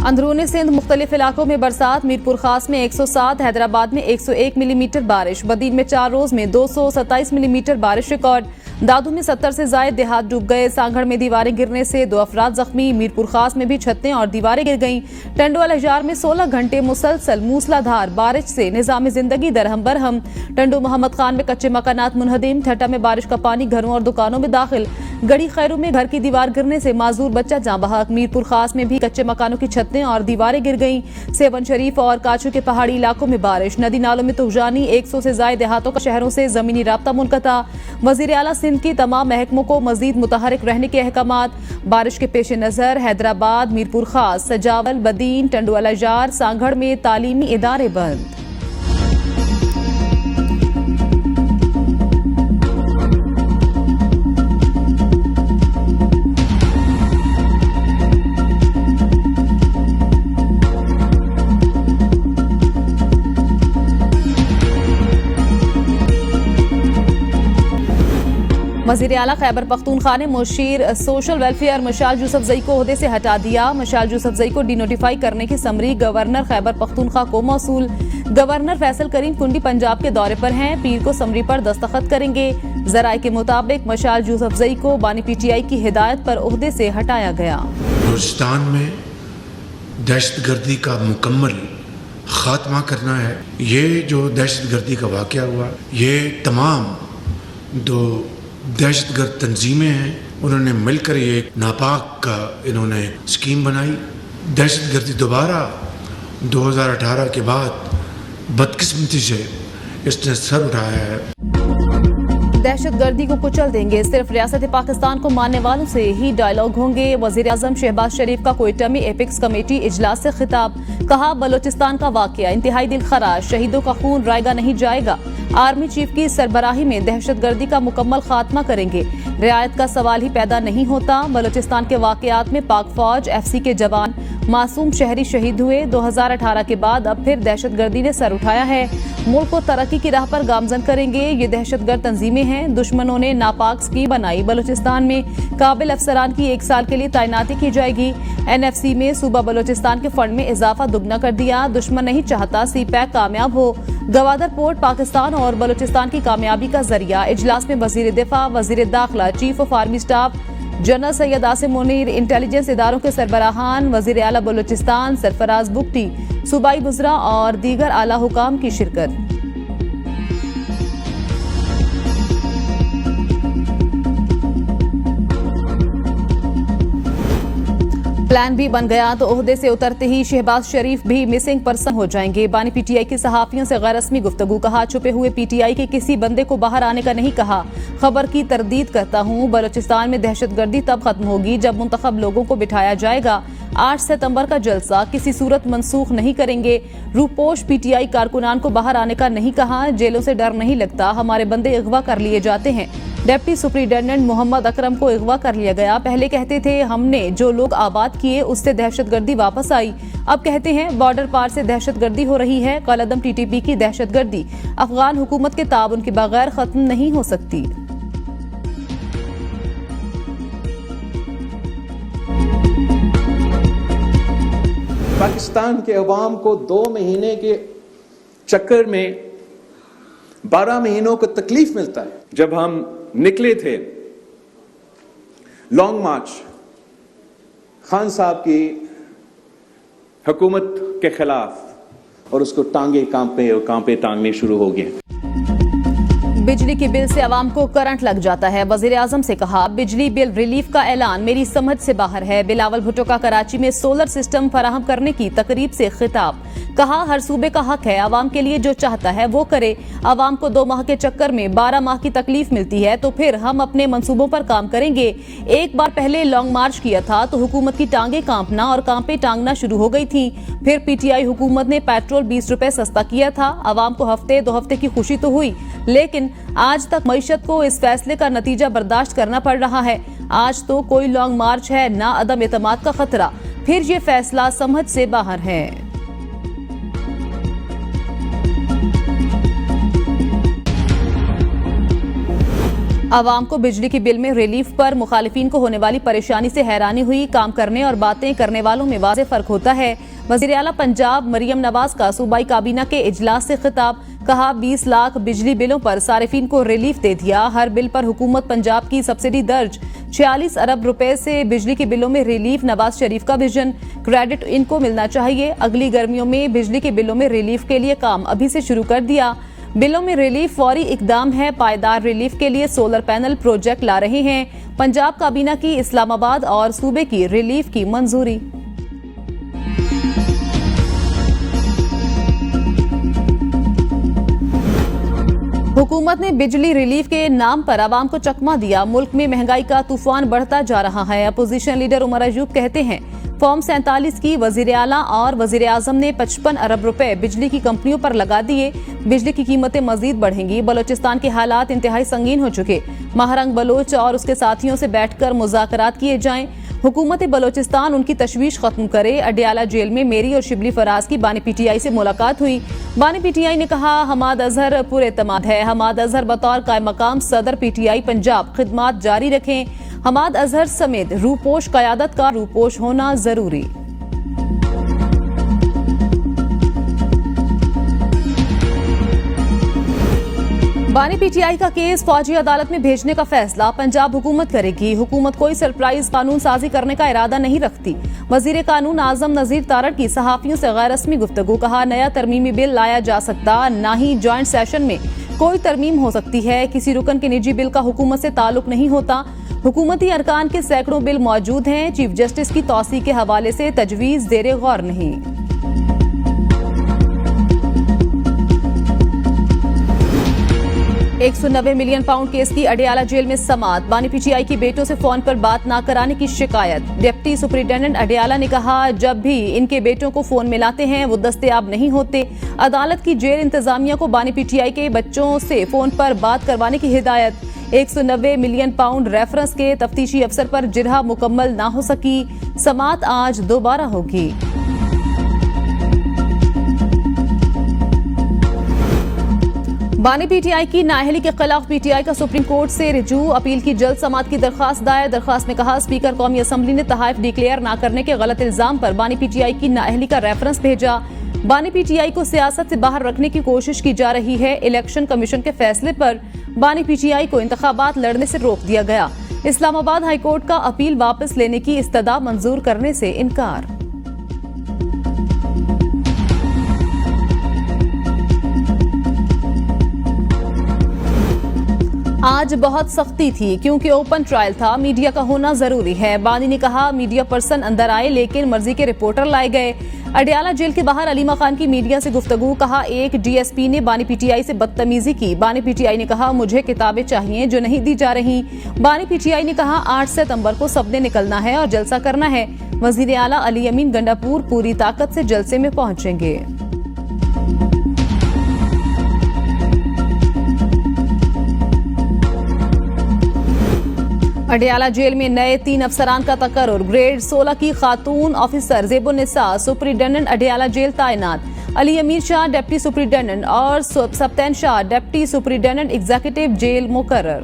अंदरूनी सिंध मुख्तलिफ इलाकों में बरसात। मीरपुर खास में 107, हैदराबाद में 101 मिलीमीटर बारिश। बदीन में 4 रोज में 227 मिलीमीटर बारिश रिकॉर्ड। दादू में 70 से जायद देहात डूब गए। सांगड़ में दीवारें गिरने से 2 अफराद जख्मी। मीरपुर खास में भी छतें और दीवारें गिर गईं। टंडो अलहजार में 16 घंटे मुसलसल मूसलाधार बारिश से निजाम जिंदगी दरहम बरहम। टंडो मोहम्मद खान में कच्चे मकानात मुनहदिम। ठट्टा में बारिश का पानी घरों और दुकानों में दाखिल। गड़ी खैरू में घर की दीवार गिरने से माजूर बच्चा जाँ बहक। मीरपुर खास में भी कच्चे मकानों की छतें और दीवारें गिर गईं। सेवन शरीफ और काचू के पहाड़ी इलाकों में बारिश। नदी नालों में तुगजानी। 100 से ज्यादा देहातों का शहरों से जमीनी राब्ता मुनक़ता। वज़ीर आला सिंध की तमाम महकमों को मजीद मुतहरिक रहने के अहकामात। बारिश के पेश नजर हैदराबाद, मीरपुर खास, सजावल, बदीन, टंडो अलहजार, सांगड़ में तालीमी इदारे बंद। वज़ीर आला खैबर पख्तूनख्वा ने मुशीर सोशल वेलफेयर मशाल यूसुफजई को ओहदे से हटा दिया। मशाल यूसुफजई को डिनोटिफाई करने की समरी गवर्नर खैबर पख्तूनख्वा को मौसूल। गवर्नर फैसल करीम कुंडी पंजाब के दौरे पर हैं। पीर को समरी पर दस्तखत करेंगे। जराये के मुताबिक मशाल यूसुफजई को बानी पीटीआई की हिदायत पर ओहदे से हटाया गया। बलूचिस्तान में दहशतगर्दी का मुकम्मल खात्मा करना है। ये जो दहशतगर्दी का वाक़या हुआ, ये तमाम दो दहशतगर्द तंजीमें हैं, उन्होंने मिलकर ये एक नापाक का इन्होंने स्कीम बनाई। दहशतगर्दी दोबारा 2018 के बाद बदकिस्मती से इसने सर उठाया है। दहशतगर्दी को कुचल देंगे, सिर्फ रियासत पाकिस्तान को मानने वालों से ही डायलॉग होंगे। वज़ीर आज़म शहबाज शरीफ का कोयटा में एपिक्स कमेटी इजलास से खिताब। कहा, बलोचिस्तान का वाकया इंतहाई दिलखराज, शहीदों का खून रायगा नहीं जाएगा। आर्मी चीफ की सरबराही में दहशतगर्दी का मुकम्मल खात्मा करेंगे। रियायत का सवाल ही पैदा नहीं होता। बलोचिस्तान के वाकयात में पाक फौज, FC के जवान, मासूम शहरी शहीद हुए। 2018 के बाद अब फिर दहशतगर्दी ने सर उठाया है। मुल्क को तरक्की की राह पर गामजन करेंगे। ये दहशतगर्द तंजीमें हैं। दुश्मनों ने नापाक स्कीम बनाई। बलोचिस्तान में काबिल अफसरान की 1 साल के लिए तैनाती की जाएगी। NFC में सूबा बलोचिस्तान के फंड में इजाफा दुगना कर दिया। दुश्मन नहीं चाहता CPAC कामयाब हो। गवादर पोर्ट पाकिस्तान और बलोचिस्तान की कामयाबी का जरिया। इजलास में वजीर दिफा, वजीर दाखिला, chief of army staff general Syed Asim Munir, intelligence इदारों के सरबराहान, वजीर आला बलोचिस्तान सरफराज बुगटी, सूबाई वज़रा और दीगर आला हुकाम की शिरकत। प्लान भी बन गया तो ओहदे से उतरते ही शहबाज शरीफ भी मिसिंग पर्सन हो जाएंगे। बानी पीटीआई की सहाफियों से गैर रस्मी गुफ्तगू। कहा, छुपे हुए पीटीआई के किसी बंदे को बाहर आने का नहीं कहा। खबर की तरदीद करता हूं। बलोचिस्तान में दहशतगर्दी तब खत्म होगी जब मुंतखब लोगों को बिठाया जाएगा। 8 सितंबर का जलसा किसी सूरत मनसूख नहीं करेंगे। रूपोश पीटीआई कारकुनान को बाहर आने का नहीं कहा। जेलों से डर नहीं लगता, हमारे बंदे अगवा कर लिए जाते हैं। डिप्टी सुप्रिंटेंडेंट मोहम्मद अकरम को अगवा कर लिया गया। पहले कहते थे हमने जो लोग आबाद किए उससे दहशतगर्दी वापस आई। अब कहते हैं बॉर्डर पार से दहशतगर्दी हो रही है। कलअदम TTP की दहशतगर्दी अफगान हुकूमत के ताउन के बगैर खत्म नहीं हो सकती। पाकिस्तान के अवाम को 2 महीने के चक्कर में 12 महीनों को तकलीफ मिलता है। जब हम निकले थे लॉन्ग मार्च, खान साहब की हुकूमत के खिलाफ, और उसको टांगे कांपे टांगने शुरू हो गए। बिजली के बिल से आवाम को करंट लग जाता है। वजीर आजम से कहा, बिजली बिल रिलीफ का ऐलान मेरी समझ से बाहर है। बिलावल भुट्टो का कराची में सोलर सिस्टम फराहम करने की तकरीब से खिताब। कहा, हर सूबे का हक है आवाम के लिए जो चाहता है वो करे। आवाम को 2 माह के चक्कर में 12 माह की तकलीफ मिलती है तो फिर हम अपने मंसूबों पर काम करेंगे। एक बार पहले लॉन्ग मार्च किया था तो हुकूमत की टांगे कांपना और कांपे टांगना शुरू हो गई थी। फिर पीटीआई हुकूमत ने पेट्रोल 20 रुपए सस्ता किया था। आवाम को हफ्ते 2 हफ्ते की खुशी तो हुई, लेकिन आज तक मईशत को इस फैसले का नतीजा बर्दाश्त करना पड़ रहा है। आज तो कोई लॉन्ग मार्च है ना अदम एतमाद का खतरा। फिर ये फैसला समझ से बाहर है। आवाम को बिजली के बिल में रिलीफ पर मुखालिफिन को होने वाली परेशानी से हैरानी हुई। काम करने और बातें करने वालों में वाज़े फर्क होता है। वज़ीर आला पंजाब मरियम नवाज का सूबाई काबीना के इजलास से खिताब। कहा 20 लाख बिजली बिलों पर सारिफिन को रिलीफ दे दिया। हर बिल पर हुकूमत पंजाब की सब्सिडी दर्ज। 46 अरब रुपए से बिजली के बिलों में रिलीफ। नवाज शरीफ का विजन, क्रेडिट इनको मिलना चाहिए। अगली गर्मियों में बिजली के बिलों में रिलीफ के लिए काम अभी से शुरू कर दिया। बिलों में रिलीफ फौरी इकदाम है। पायदार रिलीफ के लिए सोलर पैनल प्रोजेक्ट ला रहे हैं। पंजाब काबीना की इस्लामाबाद और सूबे की रिलीफ की मंजूरी। हुकूमत ने बिजली रिलीफ के नाम पर आवाम को चकमा दिया। मुल्क में महंगाई का तूफान बढ़ता जा रहा है। अपोजिशन लीडर उमर अयूब कहते हैं फॉर्म 47 की वजीर आला और वजीर आजम ने 55 अरब रुपए बिजली की कंपनियों पर लगा दिए। बिजली की कीमतें मजीद बढ़ेंगी। बलोचिस्तान के हालात इंतहाई संगीन हो चुके। महारंग बलोच और उसके साथियों से बैठकर मुज़ाकरात किए जाएं। हुकूमत बलोचिस्तान उनकी तशवीश खत्म करे। अडियाला जेल में मेरी और शिबली फराज की बानी पीटीआई से मुलाकात हुई। बानी पीटीआई ने कहा हमाद अजहर पूरे एतमाद है। हमाद अजहर बतौर कायम मकाम सदर पीटीआई पंजाब खिदमात जारी रखें। हमाद अजहर समेत रूपोश कयादत का रूपोश होना जरूरी। बानी पीटीआई का केस फौजी अदालत में भेजने का फैसला पंजाब हुकूमत करेगी। हुकूमत कोई सरप्राइज कानून साजी करने का इरादा नहीं रखती। वजीर कानून आजम नजीर तारड़ की सहाफियों से गैर रस्मी गुफ्तगू। कहा नया तरमीमी बिल लाया जा सकता, ना ही ज्वाइंट सेशन में कोई तरमीम हो सकती है। किसी रुकन के निजी बिल का हुकूमत से ताल्लुक नहीं होता। हुकूमती अरकान के सैकड़ों बिल मौजूद हैं। चीफ जस्टिस की तौसी के हवाले से तजवीज जेरे गौर नहीं। £190 मिलियन केस की अडियाला जेल में समात। बानी पीटीआई की बेटों से फोन पर बात न कराने की शिकायत। डिप्टी सुपरिटेंडेंट अडियाला ने कहा जब भी इनके बेटों को फोन मिलाते हैं वो दस्तयाब नहीं होते। अदालत की जेल इंतजामिया को बानी पीटीआई के बच्चों से फोन पर बात करवाने की हिदायत। £190 मिलियन रेफरेंस के तफ्तीशी अफसर पर जिरह मुकम्मल ना हो सकी। समात आज दोबारा होगी। बानी पीटीआई की नाअहली के खिलाफ पीटीआई का सुप्रीम कोर्ट से रिजू। अपील की जल्द समात की दरखास्त दायर। दरखास्त में कहा स्पीकर कौमी असम्बली ने तहाइफ डिक्लेयर न करने के गलत इल्जाम पर बानी पीटीआई की नाअहली का रेफरेंस भेजा। बानी पीटीआई को सियासत से बाहर रखने की कोशिश की जा रही है। इलेक्शन कमीशन के फैसले पर बानी पीटीआई को इंतखाबात लड़ने से रोक दिया गया। इस्लामाबाद हाईकोर्ट का अपील वापस लेने की इस्तदा मंजूर करने से इनकार। आज बहुत सख्ती थी क्योंकि ओपन ट्रायल था। मीडिया का होना जरूरी है। बानी ने कहा मीडिया पर्सन अंदर आए लेकिन मर्जी के रिपोर्टर लाए गए। अडियाला जेल के बाहर अलीमा खान की मीडिया से गुफ्तगू। कहा एक डीएसपी ने बानी पीटीआई से बदतमीजी की। बानी पीटीआई ने कहा मुझे किताबें चाहिए जो नहीं दी जा रही। बानी पीटीआई ने कहा 8 सितंबर को सबने निकलना है और जलसा करना है। वजीर आला अली अमीन गंडापुर पूरी ताकत से जलसे में पहुंचेंगे। अडियाला जेल में नए 3 अफसरान का तकर्रुर। ग्रेड 16 की खातून officer Zebunnisa superintendent Adiala jail तैनात। अली अमीर शाह डिप्टी सुपरिटेंडेंट और सप्तैन Shah deputy superintendent executive jail मुकर्रर।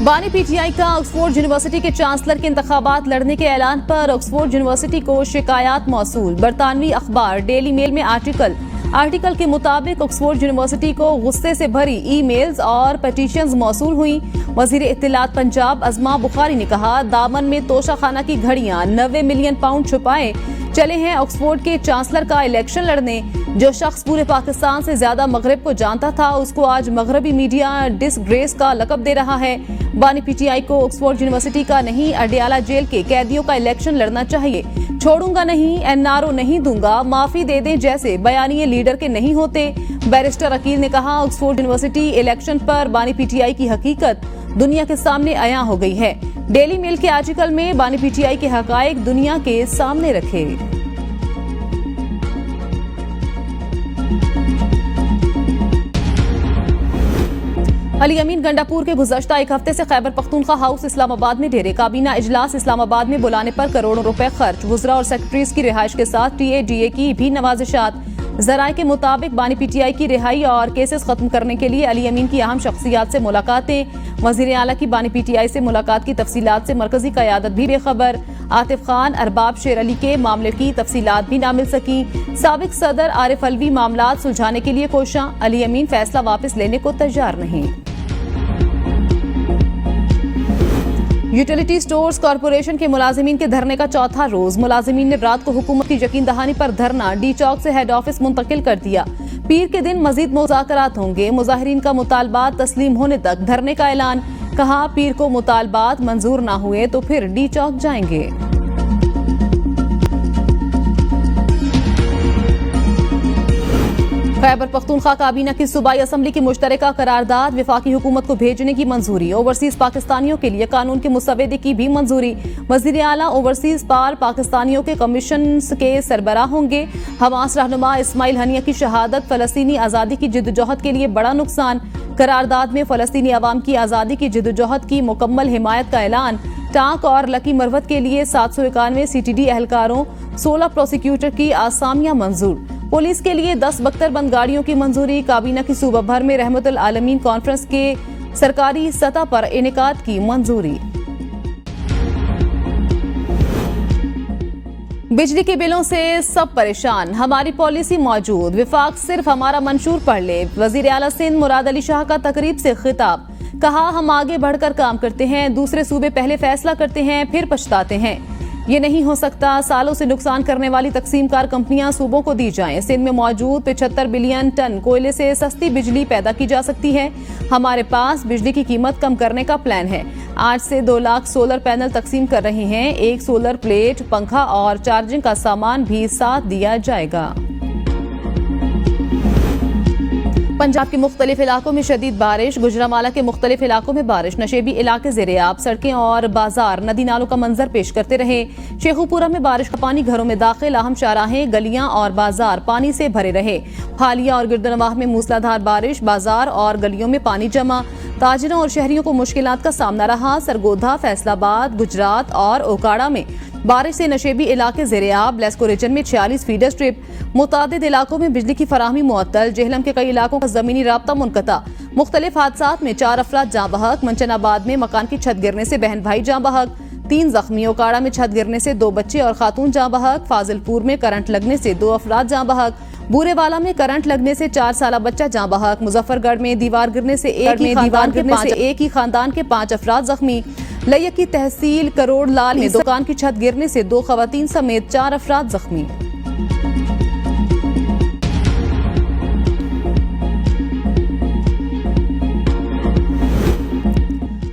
बानी पीटीआई का ऑक्सफोर्ड यूनिवर्सिटी के चांसलर के इंतखाबात लड़ने के ऐलान पर ऑक्सफोर्ड यूनिवर्सिटी को शिकायत मौसूल। बरतानवी अखबार डेली मेल में आर्टिकल के मुताबिक ऑक्सफोर्ड यूनिवर्सिटी को गुस्से से भरी ईमेल्स और पिटीशंस मौसूल हुई। वजीर इत्तलात पंजाब अजमा बुखारी ने कहा दामन में तोशाखाना की घड़ियां £90 मिलियन छुपाए चले हैं ऑक्सफोर्ड के चांसलर का इलेक्शन लड़ने। जो शख्स पूरे पाकिस्तान से ज्यादा मगरब को जानता था उसको आज मगरबी मीडिया डिसग्रेस का लकब दे रहा है। बानी पीटीआई को ऑक्सफोर्ड यूनिवर्सिटी का नहीं अडियाला जेल के कैदियों का इलेक्शन लड़ना चाहिए। छोड़ूंगा नहीं, एनआरओ नहीं दूंगा, माफी दे दें जैसे बयानिए लीडर के नहीं होते। बैरिस्टर अकील ने कहा ऑक्सफोर्ड यूनिवर्सिटी इलेक्शन पर बानी पीटीआई की हकीकत दुनिया के सामने अया हो गई है। डेली मेल के आर्टिकल में बानी पीटीआई के हकायक दुनिया के सामने रखे। अली अमीन गंडापुर के गुज़श्ता एक हफ्ते से खैबर पख्तूनख्वा हाउस इस्लामाबाद में ढेरे। काबीना इजलास इस्लामाबाद में बुलाने पर करोड़ों रुपए खर्च। वुज़रा और सेक्रेटरीज की रिहाइश के साथ टीएडीए की भी नवाजिशात। जराये के मुताबिक बानी पीटीआई की रिहाई और केसेस खत्म करने के लिए अली अमीन की अहम शख्सियात से मुलाकातें। वजीर आला की बानी पीटीआई से मुलाकात की तफसीलात से मरकजी क़यादत भी बेखबर। आतिफ खान, अरबाब शेर अली के मामले की तफसीलात भी ना मिल सकी। साबिक सदर आरिफ अलवी मामलात सुलझाने के लिए कोशां, अली अमीन फैसला वापस लेने को तैयार नहीं। यूटिलिटी स्टोर्स कॉरपोरेशन के मुलाजिमीन के धरने का चौथा रोज। मुलाजिमीन ने रात को हुकूमत की यकीन दहानी पर धरना डी चौक से हेड ऑफिस मुंतकिल कर दिया। पीर के दिन मजीद मुज़ाकरात होंगे। मुजाहिरीन का मुतालबात तस्लीम होने तक धरने का ऐलान। कहा, पीर को मुतालबात मंजूर ना हुए तो फिर डी चौक जाएंगे। खैबर पख्तूनख्वा काबीना की सूबाई असम्बली की मुश्तरका करारदाद। वफाकी हुकूमत को भेजने की मंजूरी। ओवरसीज पाकिस्तानियों के लिए कानून के मुसवदे की भी मंजूरी। वजीर आला ओवरसीज पार पाकिस्तानियों के कमीशन के सरबराह होंगे। हमास रहनुमा इस्माइल हनिया की शहादत फलस्तीनी आज़ादी की जिद्दोजहद के लिए बड़ा नुकसान। करारदाद में फलस्तीनी अवाम की आज़ादी की जिद्दोजहद की मुकम्मल हिमायत का ऐलान। टांक और लकी मरवत के लिए 791 CTD एहलकारों, 16 प्रोसिक्यूटर की आसामियां मंजूर। पुलिस के लिए 10 बख्तरबंद गाड़ियों की मंजूरी। काबीना की सूबा भर में रहमतुल आलमीन कॉन्फ्रेंस के सरकारी सतह पर इनेकाद की मंजूरी। बिजली के बिलों से सब परेशान, हमारी पॉलिसी मौजूद, विफाक सिर्फ हमारा मंशूर पढ़ ले। वजीर आला सिंध मुराद अली शाह का तकरीब से खिताब। कहा, हम आगे बढ़कर काम करते हैं, दूसरे सूबे पहले फैसला करते हैं फिर पछताते हैं। ये नहीं हो सकता। सालों से नुकसान करने वाली तकसीमकार कंपनियां सूबों को दी जाएं। सिंध में मौजूद 75 बिलियन टन कोयले से सस्ती बिजली पैदा की जा सकती है। हमारे पास बिजली की कीमत कम करने का प्लान है। आज से 2 लाख सोलर पैनल तकसीम कर रहे हैं। एक सोलर प्लेट, पंखा और चार्जिंग का सामान भी साथ दिया जाएगा। पंजाब के मुख्तलिफ इलाकों में शदीद बारिश। गुजरांवाला के मुख्तलिफ इलाकों में बारिश। नशेबी इलाके ज़ेरे-आब। सड़कें और बाजार नदी नालों का मंजर पेश करते रहे। शेखुपुरा में बारिश का पानी घरों में दाखिल। अहम शाहराहें, गलियां और बाजार पानी से भरे रहे। हालिया और गिरदनवाह में मूसलाधार बारिश। बाजार और गलियों में पानी जमा। ताजिरों और शहरियों को मुश्किलात का सामना रहा। सरगोधा, फैसलाबाद, गुजरात और ओकाड़ा में बारिश से नशेबी इलाके ज़ेरे-आब। लेस्को रीजन में 46 फीडर स्ट्रिप। मुतादिद इलाकों में बिजली की फराहमी मुअत्तल। जेहलम के कई इलाकों का जमीनी राब्ता मुनक़ता। मुख्तलिफ हादसात में 4 अफराद जाँ बहक। मंचनाबाद में मकान की छत गिरने से बहन भाई जाँ बहक, 3 जख्मी। ओकाड़ा में छत गिरने से 2 बच्चे और खातून जाँ बहक। फाजिलपुर में करंट लगने से 2 अफराद जाँ बहक। बूरेवाला में करंट लगने से 4 साला बच्चा जाँ बहक। मुजफ्फरगढ़ में दीवार गिरने से एक ही खानदान के 5 अफराद जख्मी। लयक की तहसील करोड़ लाल में दुकान की छत गिरने से 2 खवातीन समेत 4 अफराद जख्मी।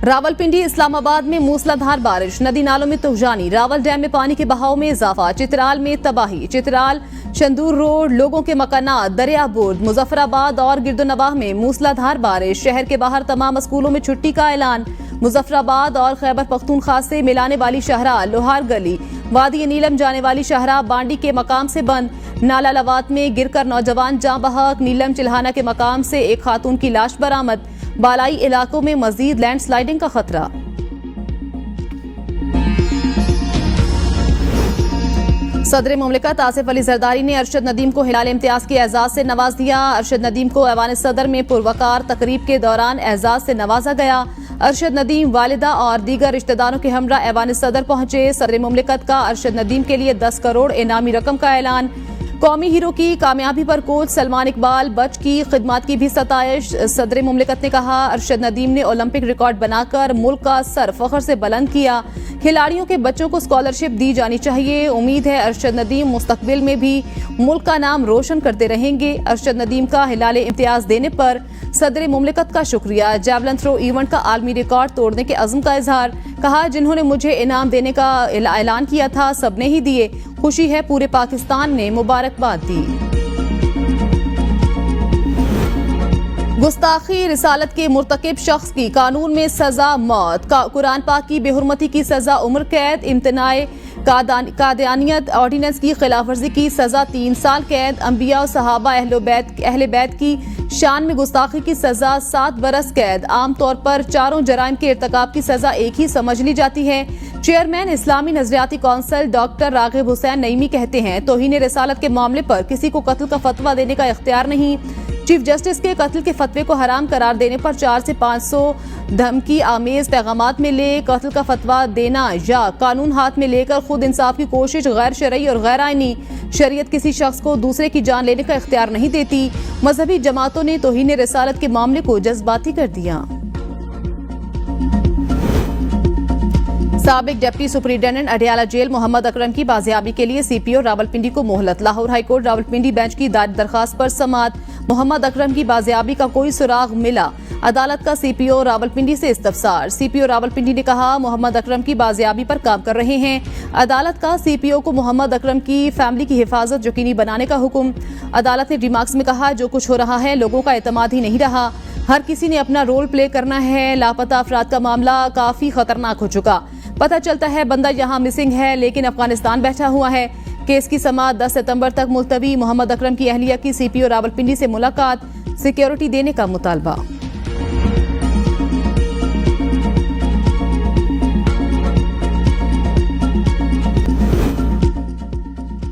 रावलपिंडी, इस्लामाबाद में मूसलाधार बारिश। नदी नालों में तुगजानी। रावल डैम में पानी के बहाव में इजाफा। चित्राल में तबाही। चित्राल चंदूर रोड, लोगों के मकानात दरिया बुर्द। मुजफ्फराबाद और गिरदोनवाह में मूसलाधार बारिश। शहर के बाहर तमाम स्कूलों में छुट्टी का ऐलान। मुजफ्फराबाद और खैबर पख्तूनख्वा से मिलाने वाली शाहराह लोहार गली, वादी नीलम जाने वाली शाहराह बांडी के मकाम से बंद। नाला लवात में गिरकर नौजवान जाँ बहक। नीलम चिल्हाना के मकाम से एक खातून की लाश बरामद। बालाई इलाकों में मजीद लैंडस्लाइडिंग का खतरा। सदर मुमलिकत आसिफ अली जरदारी ने अरशद नदीम को हिलाल इम्तियाज के एजाज से नवाज दिया। अरशद नदीम को ऐवान सदर में पुरवकार तकरीब के दौरान एजाज से नवाजा गया। अरशद नदीम वालिदा और दीगर रिश्तेदारों के हमरा ऐवान सदर पहुंचे। सदर मुमलिकत का अरशद नदीम के लिए 10 करोड़ इनामी रकम का ऐलान। कौमी हीरो की कामयाबी पर कोच सलमान इकबाल बट की खिदमत की भी सताइश। सदर मुमलिकत ने कहा, अरशद नदीम ने ओलंपिक रिकॉर्ड बनाकर मुल्क का सर फख्र से बुलंद किया। खिलाड़ियों के बच्चों को स्कॉलरशिप दी जानी चाहिए। उम्मीद है अरशद नदीम मुस्तकबिल में भी मुल्क का नाम रोशन करते रहेंगे। अरशद नदीम का हिलाल इम्तियाज देने पर सदर मुमलिकत का शुक्रिया। जैवलिन थ्रो इवेंट का आलमी रिकॉर्ड तोड़ने के अज़्म का इजहार। कहा, जिन्होंने मुझे इनाम देने का ऐलान किया था सबने ही दिए। खुशी है पूरे पाकिस्तान ने मुबारकबाद दी। गुस्ताखी रिसालत के मुर्तकिब शख्स की कानून में सजा मौत। कुरान पाक की बेहुरमती की सजा उम्र कैद। इम्तनाए कादियानियत ऑर्डिनेंस की खिलाफवर्जी की सजा 3 साल कैद, अंबिया और सहाबा अहले बैत की शान में गुस्ताखी की सजा 7 बरस कैद। आमतौर पर चारों जराइम के इर्तकाब की सजा एक ही समझ ली जाती है। चेयरमैन इस्लामी नजरियाती कौंसिल डॉक्टर रागिब हुसैन नईमी कहते हैं, तौहीन रिसालत के मामले पर किसी को कत्ल का फतवा देने का इख्तियार नहीं। चीफ जस्टिस के कत्ल के फतवे को हराम करार देने पर 400 से 500 धमकी आमेज पैगामात में ले कत्ल का फतवा देना या कानून हाथ में लेकर खुद इंसाफ की कोशिश गैर शरई और गैर आईनी। शरीयत किसी शख्स को दूसरे की जान लेने का इख्तियार नहीं देती। मजहबी जमातों ने तौहीन रिसालत के मामले को जज्बाती कर दिया। साबिक deputy superintendent Adiala jail Mohammad Akram की बाजियाबी के लिए सीपीओ रावलपिंडी को मोहलत। लाहौर हाईकोर्ट रावलपिंडी बेंच की दरखास्त पर समाअत। मोहम्मद अकरम की बाजियाबी का कोई सुराग मिला, अदालत का सीपीओ रावलपिंडी से इस्तफसार। सीपीओ रावलपिंडी ने कहा, मोहम्मद अकरम की बाजियाबी पर काम कर रहे हैं। अदालत का सीपीओ को मोहम्मद अकरम की फैमिली की हिफाजत यकीनी बनाने का हुक्म। अदालत ने रिमार्क्स में कहा, जो कुछ हो रहा है लोगों का एतमाद ही नहीं रहा, हर किसी ने अपना रोल प्ले करना है। लापता अफराद का मामला काफी खतरनाक हो चुका। पता चलता है बंदा यहाँ मिसिंग है लेकिन अफगानिस्तान बैठा हुआ है। केस की समाअत 10 सितंबर तक मुलतवी। मोहम्मद अकरम की अहलिया की सीपीओ रावलपिंडी से मुलाकात, सिक्योरिटी देने का मुतालबा।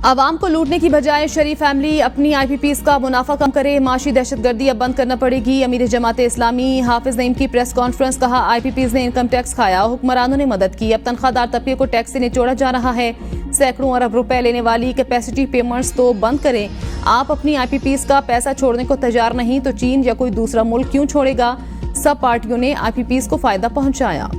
आवाम को लूटने की बजाय शरीफ फैमिली अपनी IPPs का मुनाफा कम करे। माशी दहशतगर्दी अब बंद करना पड़ेगी। अमीर जमात इस्लामी हाफिज नईम की प्रेस कॉन्फ्रेंस। कहा, IPPs ने इनकम टैक्स खाया, हुक्मरानों ने मदद की, अब तनख्वाहदार तबके को टैक्स से निचोड़ा जा रहा है। सैकड़ों अरब रुपए लेने वाली कैपेसिटी पेमेंट्स तो बंद करें। आप अपनी IPPs का पैसा छोड़ने को तैयार नहीं तो चीन या कोई दूसरा मुल्क क्यों छोड़ेगा। सब पार्टियों ने IPPs को फायदा पहुंचाया।